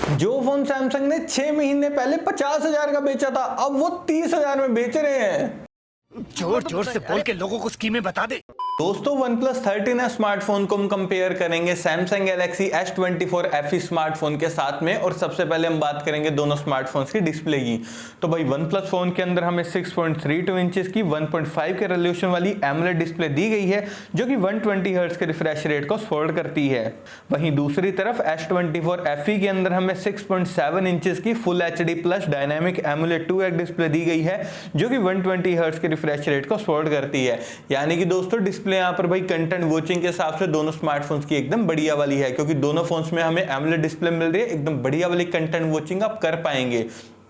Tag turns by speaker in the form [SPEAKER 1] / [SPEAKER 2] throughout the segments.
[SPEAKER 1] जो phone Samsung ने 6 महीने पहले 50,000 का बेचा था, अब वो 30,000 में बेच रहे हैं।
[SPEAKER 2] जोर जोर से बोल के लोगों को स्कीमें बता दे।
[SPEAKER 1] दोस्तों OnePlus 13 स्मार्टफोन को हम कंपेयर करेंगे Samsung Galaxy S24 FE smartphone के साथ में। और सबसे पहले हम बात करेंगे दोनों स्मार्टफोन्स की डिस्प्ले की। तो भाई OnePlus फोन के अंदर हमें 6.32 इंचेस की 1.5 के रेजोल्यूशन वाली AMOLED डिस्प्ले दी गई है, जो कि 120 हर्ट्ज के रिफ्रेश रेट को सपोर्ट करती है। वहीं दूसरी तरफ S24 FE के अंदर हमें 6.7 इंचेस की full HD plus dynamic AMOLED 2x display दी गई है, जो कि 120 हर्ट्ज के रिफ्रेश रेट को सपोर्ट करती है। यानी कि दोस्तों डिस्प्ले यहाँ पर भाई कंटेंट वॉचिंग के हिसाब से दोनों स्मार्टफोन्स की एकदम बढ़िया वाली है, क्योंकि दोनों फोन्स में हमें AMOLED डिस्प्ले मिल रही है, एकदम बढ़िया वाली कंटेंट वॉचिंग आप कर पाएंगे।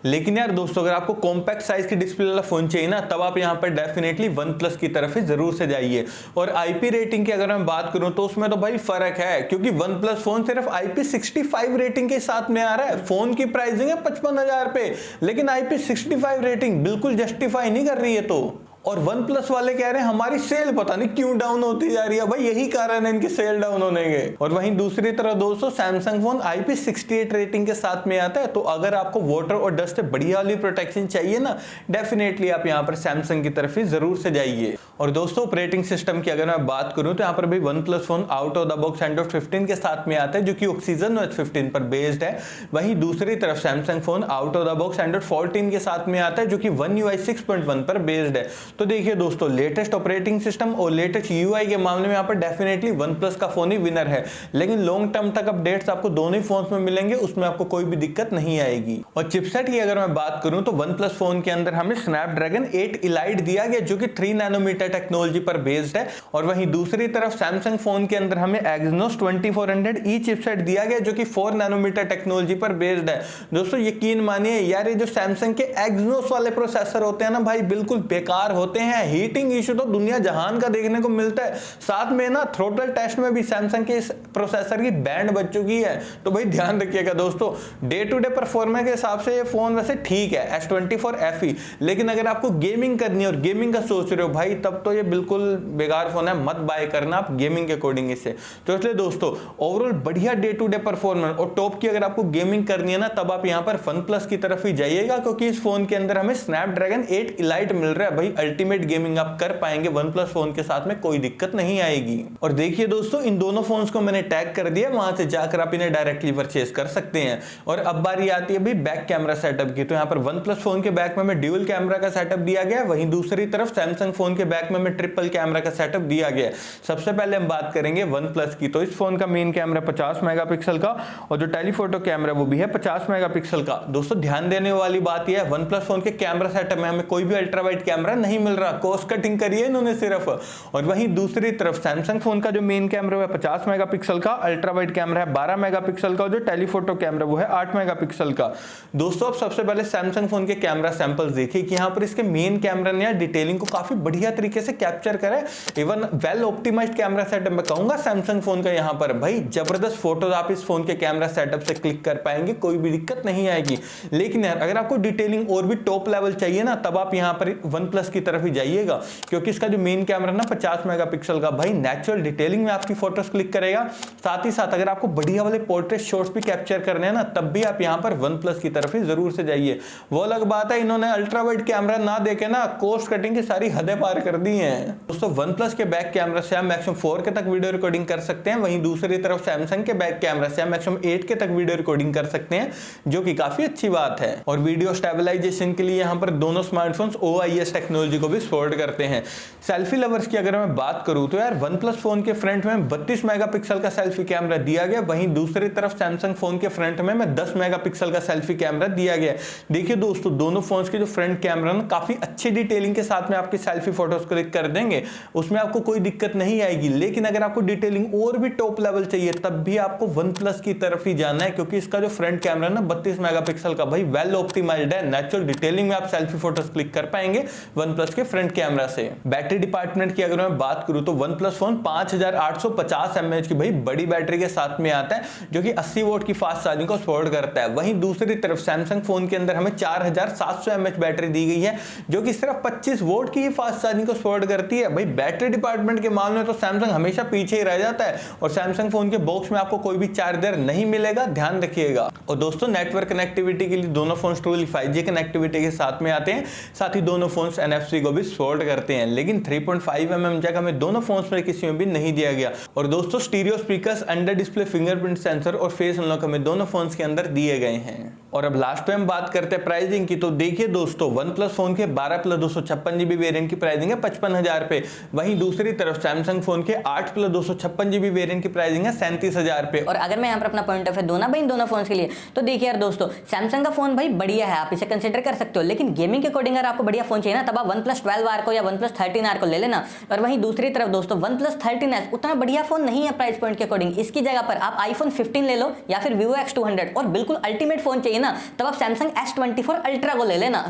[SPEAKER 1] लेकिन यार दोस्तों, अगर आपको कॉम्पैक्ट साइज की डिस्प्ले वाला फोन चाहिए ना, तब आप यहाँ पर डेफिनेटली OnePlus की तरफ ही जरूर से जाइए। और IP रेटिंग की अगर मैं बात करूं तो उसमें तो भाई फर्क है, क्योंकि OnePlus फोन सिर्फ IP65 रेटिंग के साथ में आ रहा है। फोन की प्राइसिंग है 55,000 पे, लेकिन IP65 रेटिंग बिल्कुल जस्टिफाई नहीं कर रही है। तो और OnePlus वाले कह रहे हैं हमारी सेल पता नहीं क्यों डाउन होती जा रही है। भाई यही कारण है इनकी सेल डाउन होने के। और वहीं दूसरी तरफ दोस्तों सैमसंग फोन IP68 रेटिंग के साथ में आता है। तो अगर आपको वाटर और डस्ट से बढ़िया वाली प्रोटेक्शन चाहिए ना, डेफिनेटली आप यहाँ पर सैमसंग की तरफ ही जरूर से जाइए। और दोस्तों ऑपरेटिंग सिस्टम की अगर मैं बात करूं तो यहाँ पर भी OnePlus phone out of the box Android 15 के साथ में आता है, जो कि ऑक्सीजन OS 15 पर बेस्ड है। वहीं दूसरी तरफ Samsung phone out of the box Android 14 के साथ में आता है, जो कि One UI 6.1 पर बेस्ड है। तो देखिए दोस्तों, लेटेस्ट ऑपरेटिंग सिस्टम और लेटेस्ट UI के मामले में यहाँ पर डेफिनेटली OnePlus का फोन ही विनर है। लेकिन लॉन्ग टर्म तक अपडेट्स आपको दोनों ही फोन्स में मिलेंगे, उसमें आपको कोई भी दिक्कत नहीं आएगी। और चिपसेट की अगर मैं बात करूं तो OnePlus फोन के अंदर हमें Snapdragon 8 Elite दिया गया, जो कि 3 नैनोमीटर टेक्नोलॉजी पर बेस्ड है। और वहीं दूसरी तरफ सैमसंग फोन के अंदर हमें Exynos 2400E चिपसेट दिया गया, जो कि 4 नैनोमीटर टेक्नोलॉजी पर बेस्ड है। दोस्तों यकीन मानिए यार, ये जो सैमसंग के Exynos वाले प्रोसेसर होते हैं ना भाई, बिल्कुल बेकार होते हैं। हीटिंग इशू तो दुनिया जहान का देखने को मिलता है। साथ में ना थ्रोटल टेस्ट में भी सैमसंग के इस प्रोसेसर की बैंड बच चुकी है। तो भाई ध्यान रखिएगा दोस्तों, डे टू डे परफॉर्मेंस के हिसाब से ये फोन वैसे ठीक है S24 FE, लेकिन अगर आपको गेमिंग करनी है और गेमिंग का सोच रहे हो भाई, तब तो ये बिल्कुल बेकार फोन है, मत बाय करना आप गेमिंग के अकॉर्डिंग इसे। तो इसलिए दोस्तों ओवरऑल बढ़िया डे टू डे परफॉर्मेंस और टॉप की अगर आपको गेमिंग करनी है ना, तब आप यहाँ पर OnePlus की तरफ ही जाइएगा, क्योंकि इस फोन के अंदर हमें Snapdragon 8 Elite मिल रहा है। भाई अल्टीमेट गेमिंग आप कर पाएंगे OnePlus फोन के साथ में, कोई दिक्कत नहीं आएगी। और देखिए दोस्तों, इन दोनों फोन्स को मैंने टैग कर दिया, वहां से जाकर आप इन्हें डायरेक्टली परचेज कर सकते हैं। और अब बारी आती है भाई बैक कैमरा सेटअप की। तो यहाँ पर OnePlus फोन के बैक में हमें ड्यूल कैमरा का सेटअप दिया गया है, वहीं दूसरी तरफ सैमसंग फोन के बैक में हमें ट्रिपल कैमरा का सेटअप दिया गया है। सबसे पहले हम बात करेंगे OnePlus की। तो इस फोन का मेन कैमरा 50 मेगापिक्सल का और जो टेलीफोटो कैमरा वो भी है 50 मेगापिक्सल का। दोस्तों ध्यान देने वाली बात यह है, OnePlus फोन के कैमरा सेटअप में हमें कोई भी अल्ट्रा वाइड कैमरा नहीं मिल रहा, कॉस्ट कटिंग करिए इन्होंने सिर्फ। और वहीं दूसरी तरफ सैमसंग फोन का जो मेन कैमरा है 50 मेगापिक्सल का, अल्ट्रा वाइड कैमरा है 12 मेगापिक्सल का और जो टेलीफोटो कैमरा वो है 8 मेगापिक्सल का। दोस्तों अब सबसे पहले सैमसंग फोन के कैमरा सैंपल्स देखिए कि यहाँ पर इसके मेन कैमरा ने डिटेलिंग को काफी बढ़िया तरीके से कैप्चर करा है। Even well optimised camera setup मैं कहूंगा सैमसंग फोन का। यहाँ पर भाई जबरदस्त फोटोज आप इस फोन के कैमरा सेटअप से क्लिक कर पाएंगे, कोई भी दिक्कत नहीं आएगी। लेकिन यार अगर आपको डिटेलिंग और भी टॉप लेवल चाहिए ना, तब आप यहाँ पर OnePlus की तरफ ही जाइएगा, क्योंकि इसका जो मेन कैमरा ना 50 मेगापिक्सल का, भाई नेचुरल डिटेलिंग में आपकी फोटोज क्लिक करेगा। साथ ही साथ अगर आपको बढ़िया वाले पोर्ट्रेट शॉट्स भी कैप्चर करने हैं ना, तब भी आप यहाँ पर OnePlus की तरफ ही जरूर से जाइए। वो अलग बात है इन्होंने अल्ट्रा वाइड कैमरा ना देके ना कॉस्ट कटिंग की सारी हदें पार कर दी हैं। दोस्तों OnePlus के बैक कैमरा से हम मैक्सिमम 4 के तक वीडियो रिकॉर्डिंग कर सकते हैं, वहीं दूसरी तरफ सैमसंग के बैक कैमरा से हम मैक्सिमम 8 के तक वीडियो रिकॉर्डिंग कर सकते हैं, जो कि काफी अच्छी बात है। और वीडियो स्टेबलाइजेशन के लिए यहाँ पर दोनों स्मार्टफोन्स OIS टेक्नोलॉजी को भी सपोर्ट करते हैं। सेल्फी लवर्स की अगर मैं बात करूं तो यार OnePlus फोन के फ्रंट में 32 मेगापिक्सल का सेल्फी कैमरा दिया गया, वहीं दूसरी तरफ सैमसंग फोन के फ्रंट में 10 मेगापिक्सल का सेल्फी कैमरा दिया गया। देखिए दोस्तों, दोनों फोन्स के जो फ्रंट कैमरा ना काफी अच्छी डिटेलिंग के साथ में आपकी सेल्फी फोटोज क्लिक कर देंगे, उसमें आपको कोई दिक्कत नहीं आएगी। लेकिन अगर आपको डिटेलिंग और भी टॉप लेवल चाहिए, तब भी आपको OnePlus की तरफ ही जाना है, क्योंकि इसका जो फ्रंट कैमरा ना 32 मेगापिक्सल का, भाई वेल ऑप्टिमाइज्ड है। नेचुरल डिटेलिंग में आप सेल्फी फोटोज क्लिक कर पाएंगे OnePlus के फ्रंट कैमरा से। बैटरी डिपार्टमेंट की अगर मैं बात करूं तो OnePlus फोन 5850 mAh की भाई बड़ी बैटरी के साथ में आता है, जो कि 80 वोल्ट की फास्ट चार्जिंग को सपोर्ट करता है। वहीं दूसरी तरफ सैमसंग फोन के अंदर हमें 4700 mAh बैटरी दी गई है, जो कि सिर्फ 25 वोल्ट की ही फास्ट चार्जिंग को सपोर्ट करती है। भाई बैटरी डिपार्टमेंट के मामले में तो सैमसंग हमेशा पीछे ही रह जाता है और सैमसंग फोन के बॉक्स में आपको कोई भी चार्जर नहीं मिलेगा, ध्यान रखिएगा। और दोस्तों नेटवर्क कनेक्टिविटी के लिए दोनों फोन ट्रूली 5G कनेक्टिविटी के साथ में आते हैं, साथ ही दोनों फोन NFC को भी सपोर्ट करते हैं। लेकिन 3.5 mm जैक हमें दोनों फोन्स में किसी में भी नहीं दिया गया। और दोस्तों stereo speakers, under display fingerprint sensor और फेस अनलॉक हमें दोनों फोन्स के अंदर दिए गए हैं। और अब लास्ट पे हम बात करते हैं प्राइसिंग की। तो देखिए दोस्तों OnePlus फोन के 12+256 GB वेरिएंट की प्राइसिंग है 55,000 पे। वहीं दूसरी तरफ सैमसंग फोन के 8+256 GB वेरिएंट की प्राइसिंग है 37,000 पे।
[SPEAKER 3] और अगर मैं यहाँ पर अपना पॉइंट ऑफ व्यू दूं ना भाई इन दोनों फोन के लिए, तो देखिए यार दोस्तों सैमसंग का फोन भाई बढ़िया है, आप इसे कंसिडर कर सकते हो। लेकिन गेमिंग के अकॉर्डिंग अगर आपको बढ़िया फोन चाहिए ना, तब आप OnePlus 12R को या OnePlus 13R को ले लेना। और वहीं दूसरी तरफ दोस्तों OnePlus 13S उतना बढ़िया फोन नहीं है प्राइस पॉइंट के अकॉर्डिंग। इसकी जगह पर आप iPhone 15 ले लो या फिर Vivo X200। और बिल्कुल अल्टीमेट फोन चाहिए ना, तब आप Samsung S24 Ultra को ले लेना।